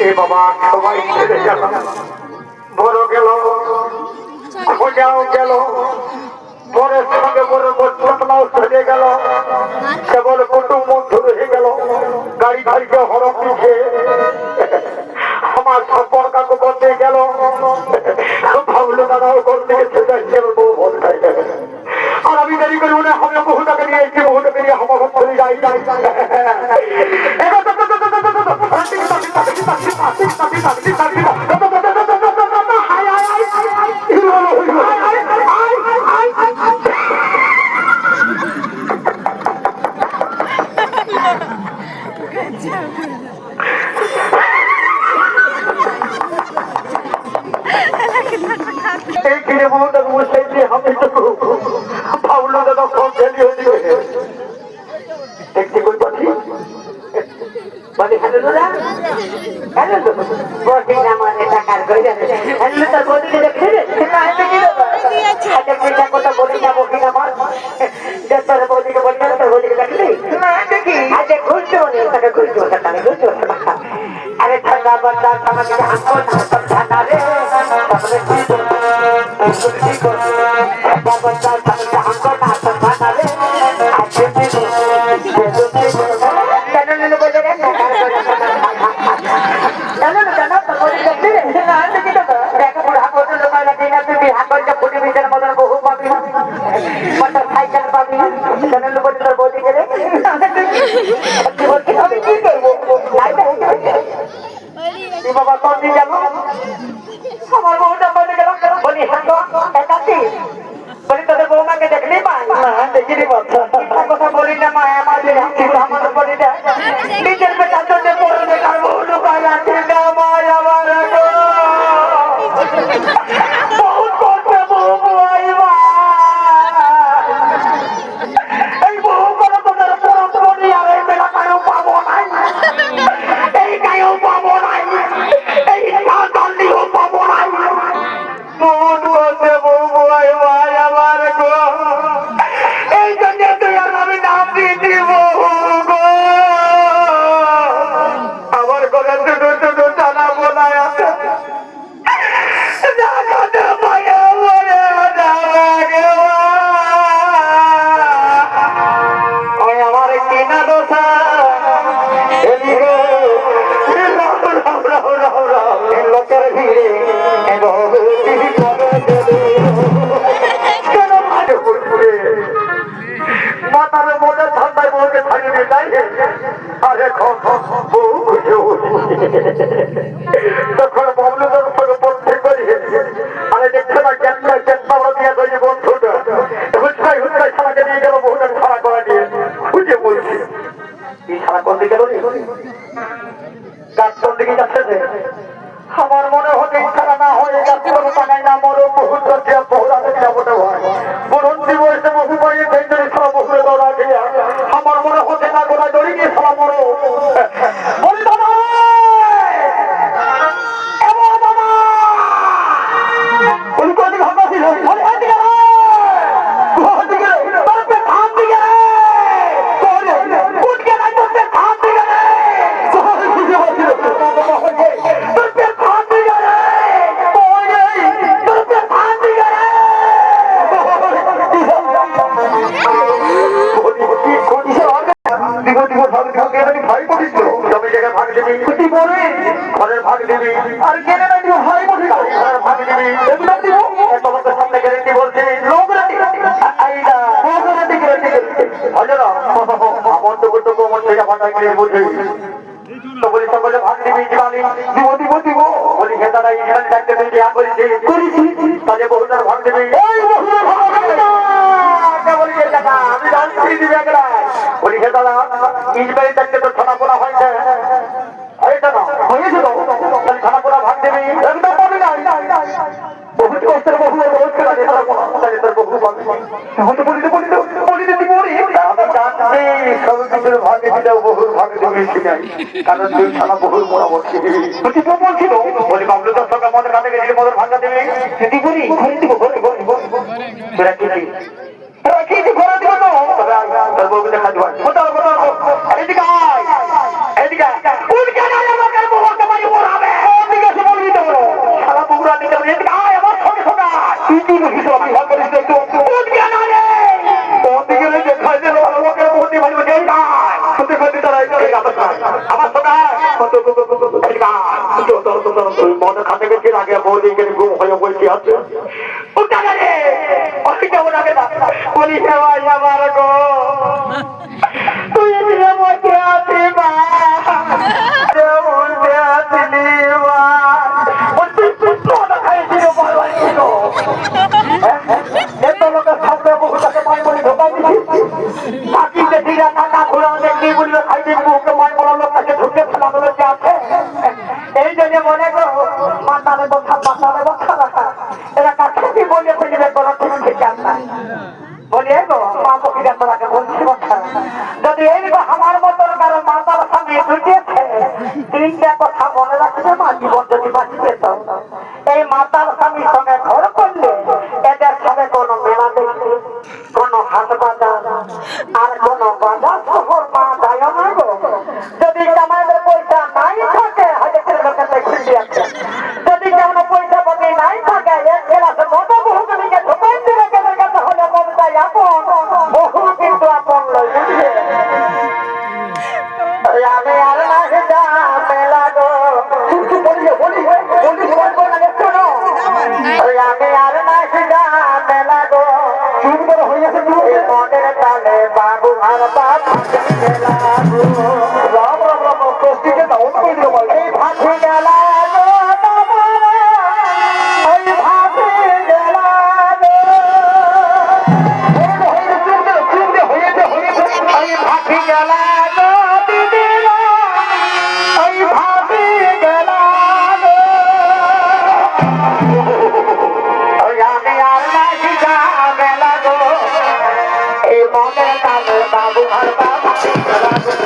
এ বাবা সবাই ছেড়ে গেল, বড় গেল, খোঁজাও গেল, বরের সঙ্গে বড় ঘটনাও ছেড়ে গেল, কেবল কুটুম বন্ধু রয়ে গেল। গাড়ি গাড়িকে হরফ দিচ্ছে, আমার সম্পর্ক করতে গেল, ভাবলো দাদাও করতে গেছে, বউ বলতে আর আমি দেরি করি মনে হবে বহুটাকে নিয়ে এসেছি, বহুটাকে নিয়ে আমার চলে যাই যাই এই কিনে বহুটাকে বসে দিয়ে আমি তো ভাবলো দাদা ফোন ফেলি হয়ে দেখতে কই পাচ্ছি বলে হ্যালো দাদা, হ্যালো বসে আমার টাকার কইরা হ্যালো তোর বদিকে দেখে না এতে কি দাদা আচ্ছা পয়সা কথা বলি না বকি না আমার যে তোর বদিকে বলি না তোর বদিকে দেখলি না দেখি আচ্ছা খুঁজতে বলি তাকে খুঁজতে বসে তাকে খুঁজতে বসে আরে ঠান্ডা বান্দা আমাকে হাঁকো না সব ঠান্ডা রে তাহলে কি করবো কি করবো ঠান্ডা বান্দা আমাকে হাঁকো না সব ঠান্ডা রে আজকে কি করবো কেন নিলে বলে রে জানো না জানো তো বলি দেখলি না দেখি তো দেখো বুড়া বড় লোক লাগে না তুই হাঁকোটা ফুটি ভিতরে মদন বহু পাবি মোটর সাইকেল পাবি কেন নিলে বলি তোর বলি গেলে কি বলছি আমি কি করবো নাই বাবা কোন দিন যাবো আমার বউটা বলে গেল বলি হাঁটো একাছি বলি তোদের বৌমাকে দেখলি মা দেখিনি কথা বলি না মা আমার আমার বলি না নিজের বেটার জন্য পড়বে কার বউ লুকায় রাখি না মা আমার বহুত করছে বউ বুয়াই মা এই বউ করে তোদের পড়ত বলি আর এই বেলা কায়ও পাবো নাই এই কায়ও পাবো নাই এই কাঁদিও পাবো নাই বহুত করছে বউ বুয়াই মা আমার গো এই জন্য তুই আর আমি নাম দিয়েছি বউ গো আমার গলা দুটো দুটো টানা বোনায় আছে আমার কিনা দোষা লোকের ভিড়ে মাথার মনে ঠান্ডায় বউকে ছাড়িয়ে যাই আরে তখন বাবলু পড়তে করি আরে দেখছে না কেনটা দিয়ে তৈরি বন্ধুটা হুচকাই হুচকাই সারাকে নিয়ে গেল বহুটাকে সারা করা নিয়ে খুঁজে বলছি এই সারা কোন দিকে গাছ কোন দিকে যাচ্ছে আমার মনে হতে ইচ্ছা না হয়ে যাচ্ছে কোনো টাকায় না মরো বহু বহুরাতে যাবোটা হয় বরন্তি বয়সে বহু পাইয়ে ভেঞ্জনে সারা বহুরে দৌড়া খেয়ে আমার মনে হতে না গোড়ায় দড়ি গিয়ে সারা মরো বলি দাদা বলি কোন দিকে হাঁটা ছিল ঘরের ভাগ দিবি আর কেনে না দিব ভাই বসে ঘরের ভাগ দিবি এগুলো দিব তোমাদের সামনে গ্যারেন্টি বলছি লোক রাতি আইডা লোক রাতি গ্যারেন্টি ভালো না আমার তো করতে কোমর থেকে ফাটা গিয়ে বুঝি তো বলি সকলে ভাগ দিবি জানি দিব বলি হেতারা ইনসান ডাকতে তুই আ করেছি তাহলে বহুটার ভাগ দিবি এই বহুটার ভাগ বলি দাদা আমি জানছি দিবি একলা বলি হেতারা ইনবাই ডাকতে তো থানা বলা হয়েছে ভাগ দেবে একদম পাবে না বহুত কষ্টের বহু বহুত লাগে বহু সব কিছুর ভাগে দিলেও বহুর ভাগে দিয়েছি নাই কারণ তুই ছাড়া বহুর মোড়া বলছি বলছিল বলি বাবলু তোর সঙ্গে মদের কাছে গেছিল মদের ভাঙা দেবে সেটি করি ঘরে দিব ঘরে রাখি ঘরে দিব তো তোর বউকে দেখা দিব এদিকে এদিকে তুই মনে খাতে গেছি আগে বৌদি গেলে ঘুম হয়ে বসে আছে বলি ভাই আমার গো তুই বসে আছি মা বসে আছিলি এত লোকের সামনে বহুটাকে মাই বলি ঢোকাই দিচ্ছি বাকিতে দিরা টাকা ঘোরা দেখি বললে খাইবি মুখে মাই বলার লোক তাকে ঢুকে ফেলা বলে যে আছে এই জন্য মনে করো মাতালে বসা রাখা এরা কাছে বলে ফেলবে কোনো কিছু ঠিক আছে বলিয়ে গো মা পক্ষীরা তোরাকে বলছি কথা যদি এইরকম আমার মতন কারো মাতার সামনে ঢুকিয়েছে তিনটা কথা মনে রাখবে মা জীবন যদি বাঁচি পেত এই মাতার স্বামীর সঙ্গে ঘর করলে এদের সঙ্গে কোনো মেলা দেখবে কোনো হাট বাজার আর কোনো বাজার শহর মা যায় না গো যদি আমাদের পয়সা নাই থাকে হাজার লোকের খুঁজে আছে যদি কোনো পয়সা পাতি নাই থাকে এক ক্লাসে কত বহু জমিকে ঢোকাই দিবে কেন কাছে হলে কমতাই আপন বহু কিন্তু আপন লয় বুঝলে আমি আর না যা মেলা গো বলি বলবো না শোনো আমি আর না যা মেলা গো চুপ করে হইয়াছে মনের তালে বাবু আর বাবু মেলা গো রাম রাম রাম কষ্টিকে দাও কই দিও বল এই ভাষে গেলা গো ওই ভাষে গেলা গো হইয়াছে ওই ভাষে গেলা গো দিদি ওই ভাষে গেলা গো আমি আর না যা মেলা গো এই মনের তালে বাবু আর বাবু